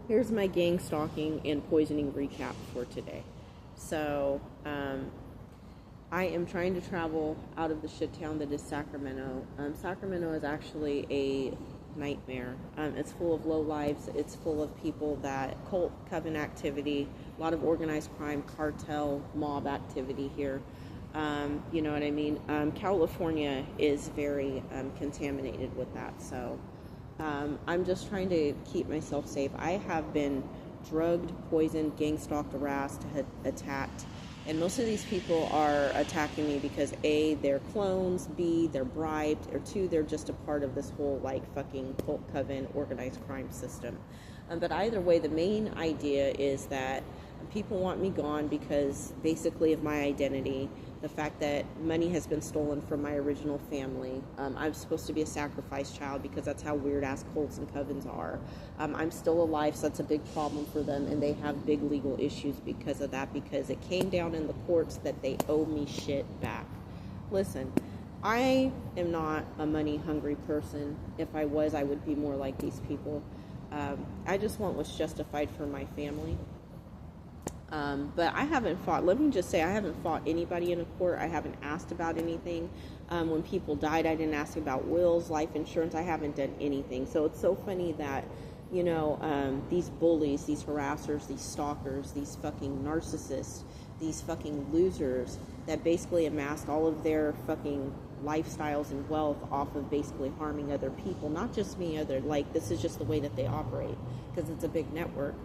Here's my gang stalking and poisoning recap for today. So, I am trying to travel out of the shit town that is Sacramento. Sacramento is actually a nightmare. It's full of low lives. It's full of people that cult coven activity, a lot of organized crime, cartel, mob activity here. You know what I mean? California is very contaminated with that. So I'm just trying to keep myself safe. I have been drugged, poisoned, gang stalked, harassed, attacked. And most of these people are attacking me because A, they're clones, B, they're bribed, or 2, they're just a part of this whole like fucking cult coven organized crime system. But either way, the main idea is that people want me gone because basically of my identity, the fact that money has been stolen from my original family. I'm supposed to be a sacrifice child because that's how weird ass cults and covens are. I'm still alive, so that's a big problem for them, and they have big legal issues because of that, because it came down in the courts that they owe me shit back. Listen, I am not a money hungry person. If I was, I would be more like these people. I just want what's justified for my family. But I haven't fought, let me just say, I haven't fought anybody in a court. I haven't asked about anything. When people died, I didn't ask about wills, life insurance. I haven't done anything. So it's so funny that, you know, these bullies, these harassers, these stalkers, these fucking narcissists, these fucking losers that basically amassed all of their fucking lifestyles and wealth off of basically harming other people, not just me, this is just the way that they operate because it's a big network,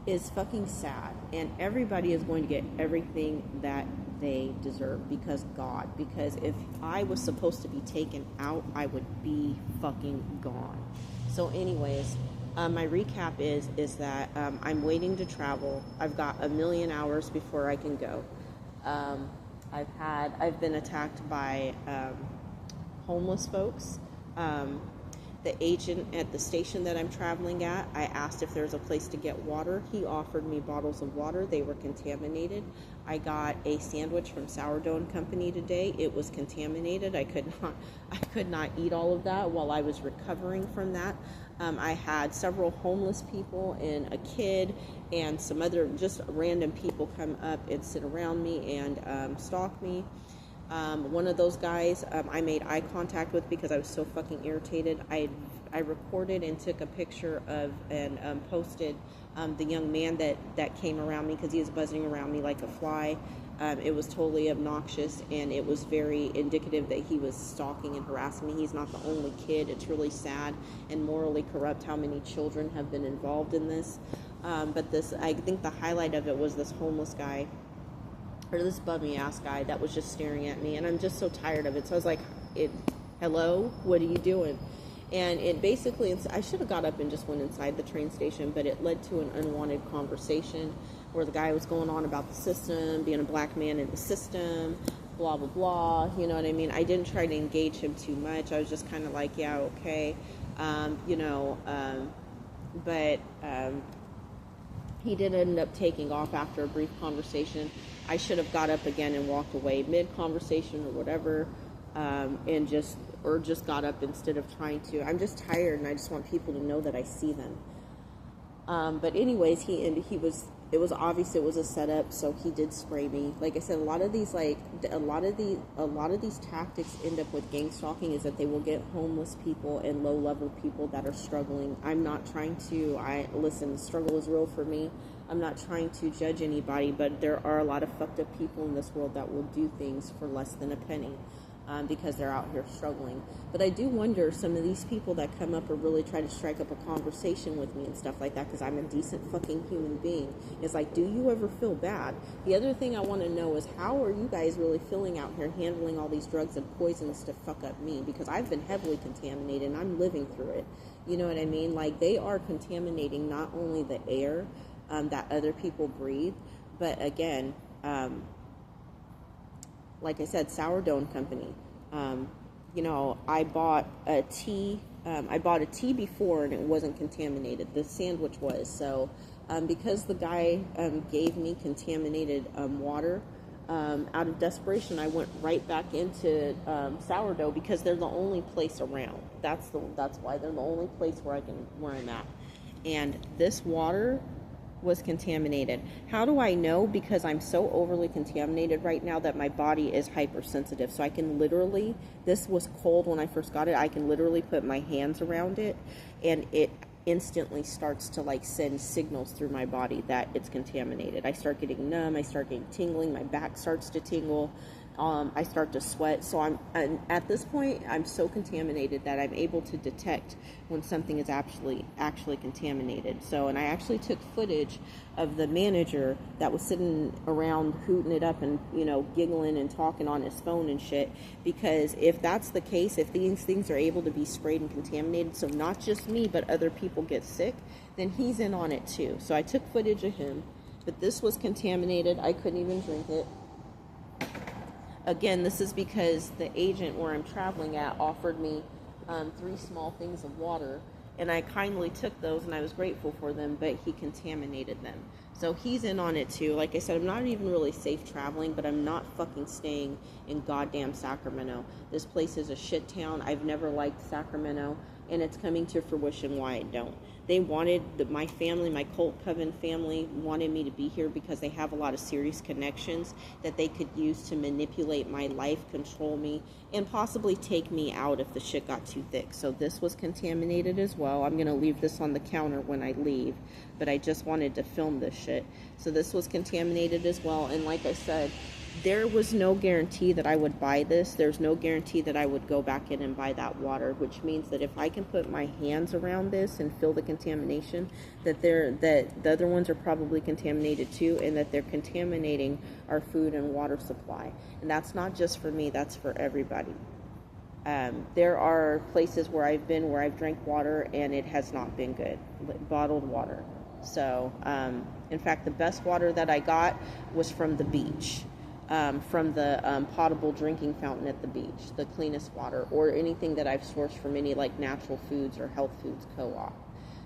is fucking sad, and everybody is going to get everything that they deserve because if I was supposed to be taken out, I would be fucking gone. So anyways, my recap is that I'm waiting to travel. I've got 1,000,000 hours before I can go. I've been attacked by homeless folks. The agent at the station that I'm traveling at, I asked if there's a place to get water. He offered me bottles of water. They were contaminated. I got a sandwich from Sourdough and Company today. It was contaminated. I could not eat all of that while I was recovering from that. I had several homeless people and a kid and some other just random people come up and sit around me and stalk me. One of those guys I made eye contact with because I was so fucking irritated. I recorded and took a picture of and posted the young man that came around me because he was buzzing around me like a fly. It was totally obnoxious, and it was very indicative that he was stalking and harassing me. He's not the only kid. It's really sad and morally corrupt how many children have been involved in this. But I think the highlight of it was this homeless guy, or this bummy ass guy that was just staring at me, and I'm just so tired of it. So I was like, hello, what are you doing? And it basically, I should have got up and just went inside the train station, but it led to an unwanted conversation where the guy was going on about the system, being a black man in the system, blah, blah, blah, you know what I mean? I didn't try to engage him too much. I was just kind of like, yeah, okay, but he did end up taking off after a brief conversation. I should have got up again and walked away mid-conversation or whatever, and just got up instead of trying to. I'm just tired, and I just want people to know that I see them. But anyways, it was obvious it was a setup, so he did spray me. Like I said, a lot of these tactics end up with gang stalking is that they will get homeless people and low-level people that are struggling. I'm not trying to, listen, the struggle is real for me. I'm not trying to judge anybody, but there are a lot of fucked up people in this world that will do things for less than a penny. Because they're out here struggling. But I do wonder, some of these people that come up or really try to strike up a conversation with me and stuff like that, because I'm a decent fucking human being, is like, do you ever feel bad? The other thing I want to know is, how are you guys really feeling out here handling all these drugs and poisons to fuck up me? Because I've been heavily contaminated and I'm living through it. You know what I mean? Like, they are contaminating not only the air that other people breathe, but again, like I said, Sourdough and Company. I bought a tea. I bought a tea before, and it wasn't contaminated. The sandwich was. So, because the guy gave me contaminated water, out of desperation, I went right back into Sourdough because they're the only place around. That's why they're the only place where I'm at. and this water was contaminated. How do I know? Because I'm so overly contaminated right now that my body is hypersensitive. So I can literally, this was cold when I first got it, I can literally put my hands around it and it instantly starts to like send signals through my body that it's contaminated. I start getting numb, I start getting tingling, my back starts to tingle, I start to sweat. So and at this point, I'm so contaminated that I'm able to detect when something is actually contaminated. So, and I actually took footage of the manager that was sitting around hooting it up and, you know, giggling and talking on his phone and shit, because if that's the case, if these things are able to be sprayed and contaminated, so not just me, but other people get sick, then he's in on it too. So I took footage of him, but this was contaminated. I couldn't even drink it. Again, this is because the agent where I'm traveling at offered me 3 small things of water, and I kindly took those and I was grateful for them, but he contaminated them. So he's in on it too. Like I said, I'm not even really safe traveling, but I'm not fucking staying in goddamn Sacramento. This place is a shit town. I've never liked Sacramento, and it's coming to fruition why I don't. They wanted, my family, my Colt Coven family wanted me to be here because they have a lot of serious connections that they could use to manipulate my life, control me, and possibly take me out if the shit got too thick. So this was contaminated as well. I'm going to leave this on the counter when I leave, but I just wanted to film this shit. So this was contaminated as well, and like I said, there was no guarantee that I would buy this. There's no guarantee that I would go back in and buy that water, which means that if I can put my hands around this and feel the contamination, that the other ones are probably contaminated too, and that they're contaminating our food and water supply. And that's not just for me, that's for everybody. There are places where I've been where I've drank water and it has not been good, bottled water. So, in fact, the best water that I got was from the beach. From the potable drinking fountain at the beach, the cleanest water, or anything that I've sourced from any like natural foods or health foods co-op.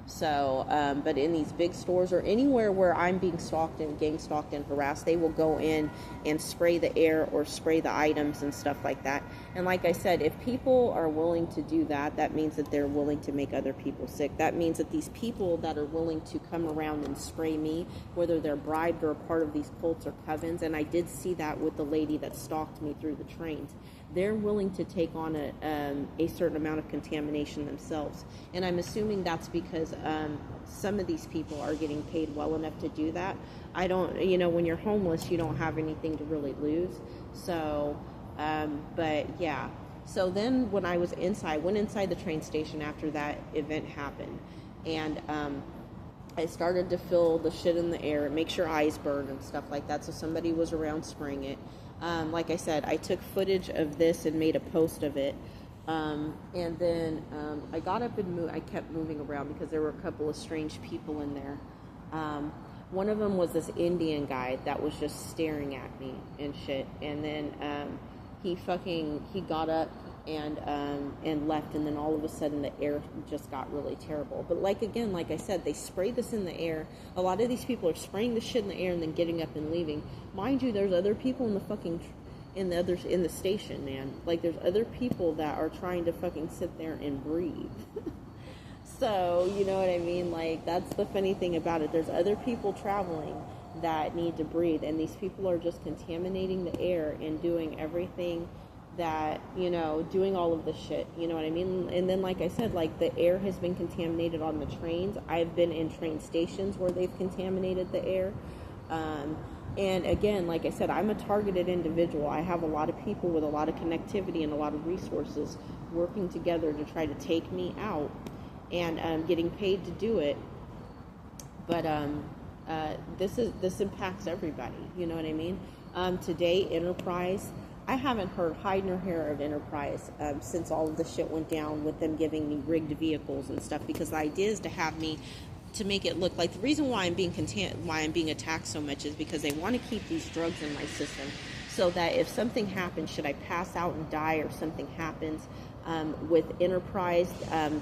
So, but in these big stores or anywhere where I'm being stalked and gang stalked and harassed, they will go in and spray the air or spray the items and stuff like that. And like I said, if people are willing to do that, that means that they're willing to make other people sick. That means that these people that are willing to come around and spray me, whether they're bribed or a part of these cults or covens, and I did see that with the lady that stalked me through the trains, they're willing to take on a certain amount of contamination themselves. And I'm assuming that's because some of these people are getting paid well enough to do that. I don't, you know, when you're homeless, you don't have anything to really lose. So, but yeah. So then when I was inside, I went inside the train station after that event happened. And I started to feel the shit in the air, make your eyes burn and stuff like that. So somebody was around spraying it. Like I said, I took footage of this and made a post of it. And then I got up and I kept moving around because there were a couple of strange people in there. One of them was this Indian guy that was just staring at me and shit. And then he got up and left, and then all of a sudden the air just got really terrible. But like I said, they spray this in the air. A lot of these people are spraying the shit in the air and then getting up and leaving. Mind you, there's other people in the station, man. Like, there's other people that are trying to fucking sit there and breathe. So, you know what I mean? Like, that's the funny thing about it. There's other people traveling that need to breathe, and these people are just contaminating the air and doing everything that, you know, doing all of this shit, you know what I mean? And then, like I said, like, the air has been contaminated on the trains. I've been in train stations where they've contaminated the air. And again, like I said, I'm a targeted individual. I have a lot of people with a lot of connectivity and a lot of resources working together to try to take me out, and getting paid to do it. But this impacts everybody, you know what I mean? Today, Enterprise, I haven't heard hide nor hair of Enterprise since all of the shit went down with them giving me rigged vehicles and stuff, because the idea is to have me, to make it look like, the reason why I'm being attacked so much is because they want to keep these drugs in my system, so that if something happens, should I pass out and die or something happens, with Enterprise,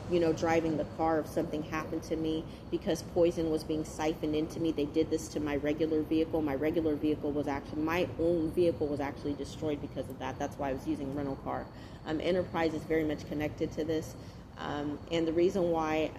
you know, driving the car, if something happened to me because poison was being siphoned into me. They did this to my regular vehicle. My regular vehicle was actually, my own vehicle was actually destroyed because of that. That's why I was using a rental car. Enterprise is very much connected to this. And the reason why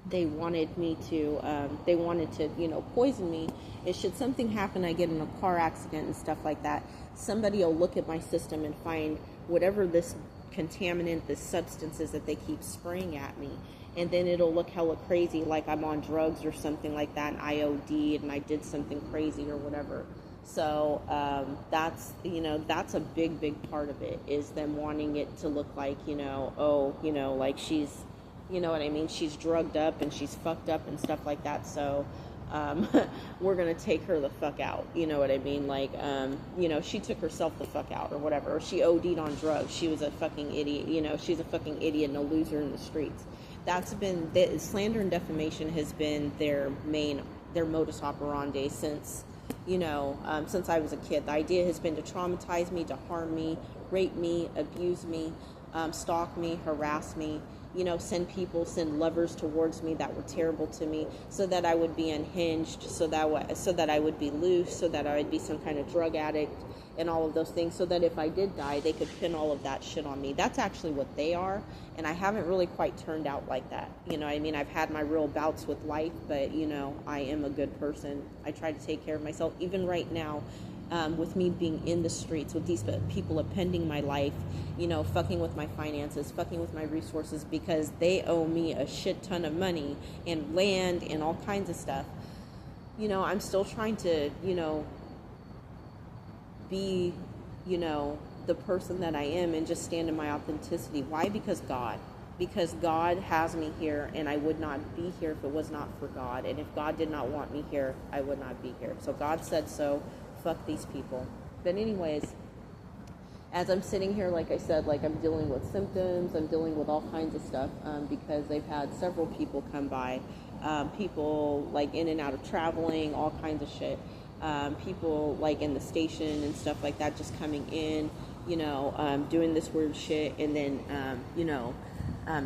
they wanted to, poison me. Is should something happen, I get in a car accident and stuff like that, somebody will look at my system and find whatever this contaminant, this substance is that they keep spraying at me. And then it'll look hella crazy, like I'm on drugs or something like that, and I OD'd and I did something crazy or whatever. So that's a big part of it, is them wanting it to look like, like she's, you know what I mean, she's drugged up and she's fucked up and stuff like that. So we're going to take her the fuck out. You know what I mean? Like, she took herself the fuck out or whatever. Or she OD'd on drugs. She was a fucking idiot. She's a fucking idiot and a loser in the streets. That's been, slander and defamation has been their modus operandi since I was a kid. The idea has been to traumatize me, to harm me, rape me, abuse me, stalk me, harass me, send lovers towards me that were terrible to me, so that I would be unhinged, so that I would be loose, so that I would be some kind of drug addict, and all of those things, so that if I did die, they could pin all of that shit on me. That's actually what they are, and I haven't really quite turned out like that. I've had my real bouts with life, but, I am a good person. I try to take care of myself, even right now, with me being in the streets, with these people appending my life, fucking with my finances, fucking with my resources, because they owe me a shit ton of money and land and all kinds of stuff. I'm still trying to, be, the person that I am and just stand in my authenticity. Why? Because God has me here, and I would not be here if it was not for God. And if God did not want me here, I would not be here. So God said so. Fuck these people. But anyways, as I'm sitting here, like I said, like I'm dealing with symptoms, I'm dealing with all kinds of stuff, because they've had several people come by, people like in and out of traveling, all kinds of shit, people like in the station and stuff like that, just coming in, doing this weird shit, and then,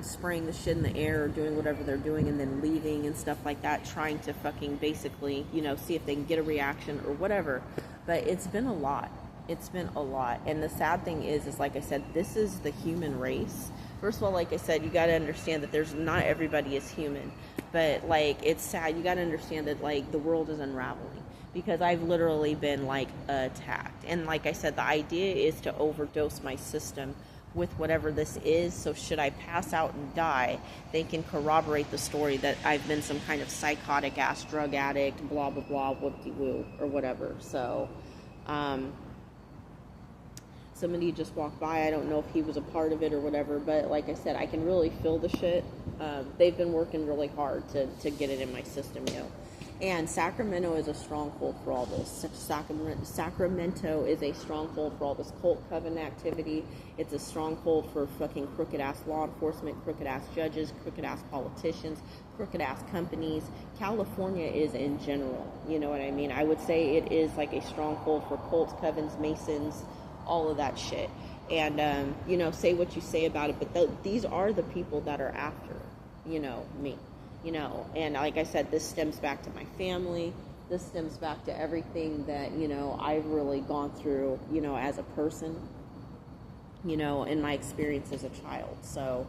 spraying the shit in the air or doing whatever they're doing, and then leaving and stuff like that, trying to fucking basically, see if they can get a reaction or whatever. But it's been a lot. And the sad thing is like I said, this is the human race. First of all, like I said, you got to understand that not everybody is human. But, like, it's sad. You got to understand that, like, the world is unraveling. Because I've literally been, like, attacked. And like I said, the idea is to overdose my system with whatever this is, so should I pass out and die, they can corroborate the story that I've been some kind of psychotic ass drug addict, blah blah blah, whoop-de-woo, or whatever. So somebody just walked by, I don't know if he was a part of it or whatever, but like I said, I can really feel the shit. They've been working really hard to get it in my system, And Sacramento is a stronghold for all this. Sacramento is a stronghold for all this cult coven activity. It's a stronghold for fucking crooked-ass law enforcement, crooked-ass judges, crooked-ass politicians, crooked-ass companies. California is in general, you know what I mean? I would say it is like a stronghold for cults, covens, masons, all of that shit. And, say what you say about it, but these are the people that are after, me. And like I said, this stems back to my family. This stems back to everything that, I've really gone through, as a person, in my experience as a child. So,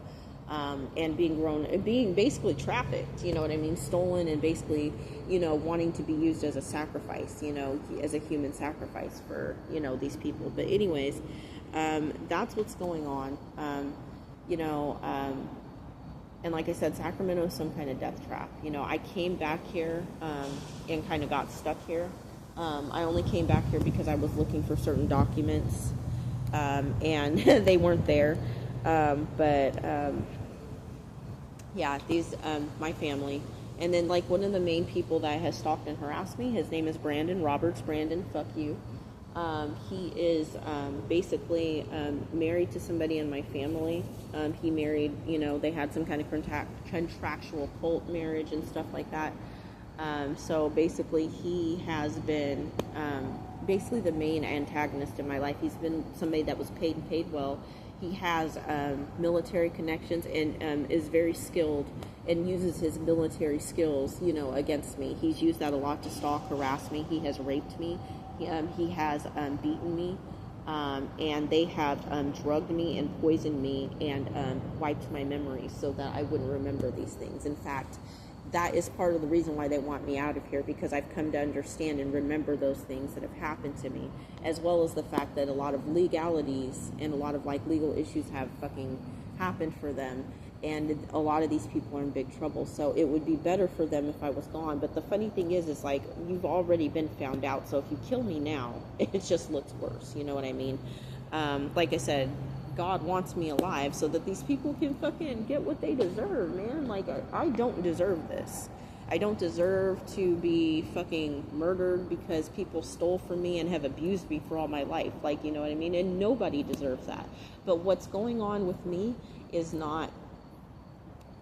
and being basically trafficked, you know what I mean? Stolen and basically, wanting to be used as a sacrifice, as a human sacrifice for, these people. But anyways, that's what's going on. And like I said, Sacramento is some kind of death trap. I came back here and kind of got stuck here. I only came back here because I was looking for certain documents, and they weren't there. Yeah, these, my family. And then, like, one of the main people that has stalked and harassed me, his name is Brandon Roberts. Brandon, fuck you. He is basically married to somebody in my family. He married, they had some kind of contractual cult marriage and stuff like that. So basically he has been basically the main antagonist in my life. He's been somebody that was paid and paid well. He has military connections and is very skilled and uses his military skills, against me. He's used that a lot to stalk, harass me. He has raped me. He has beaten me. And they have drugged me and poisoned me and wiped my memory so that I wouldn't remember these things. In fact, that is part of the reason why they want me out of here, because I've come to understand and remember those things that have happened to me, as well as the fact that a lot of legalities and a lot of like legal issues have fucking happened for them, and a lot of these people are in big trouble. So it would be better for them if I was gone. But the funny thing is like, you've already been found out, so if you kill me now, it just looks worse, you know what I mean? Like I said, God wants me alive so that these people can fucking get what they deserve, man. Like, I don't deserve this. I don't deserve to be fucking murdered because people stole from me and have abused me for all my life. Like, you know what I mean? And nobody deserves that. But what's going on with me is not,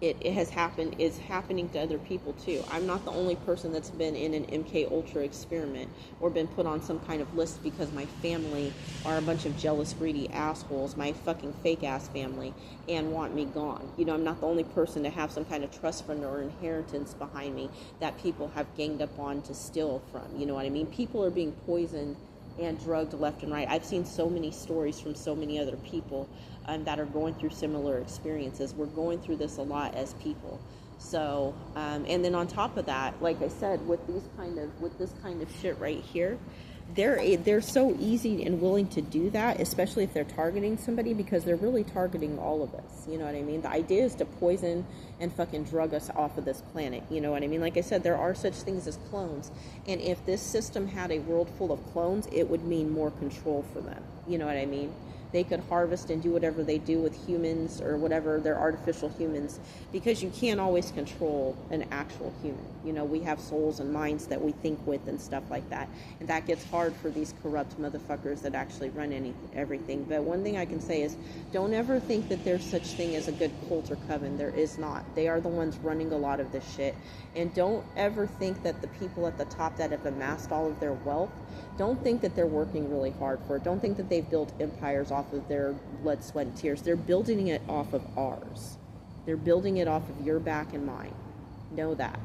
it has happened, is happening to other people too. I'm not the only person that's been in an MK Ultra experiment or been put on some kind of list because my family are a bunch of jealous, greedy assholes, my fucking fake ass family, and want me gone. You know, I'm not the only person to have some kind of trust fund or inheritance behind me that people have ganged up on to steal from. You know what I mean? People are being poisoned and drugged left and right. I've seen so many stories from so many other people that are going through similar experiences. We're going through this a lot as people. So, and then on top of that, like I said, with this kind of shit right here, they're so easy and willing to do that, especially if they're targeting somebody, because they're really targeting all of us. You know what I mean? The idea is to poison and fucking drug us off of this planet. You know what I mean? Like I said, there are such things as clones. And if this system had a world full of clones, it would mean more control for them. You know what I mean? They could harvest and do whatever they do with humans or whatever, they're artificial humans, because you can't always control an actual human. You know, we have souls and minds that we think with and stuff like that. And that gets hard for these corrupt motherfuckers that actually run everything. But one thing I can say is, don't ever think that there's such thing as a good cult or coven. There is not. They are the ones running a lot of this shit. And don't ever think that the people at the top that have amassed all of their wealth, don't think that they're working really hard for it. Don't think that they've built empires off of their blood, sweat, and tears. They're building it off of ours. They're building it off of your back and mine. Know that.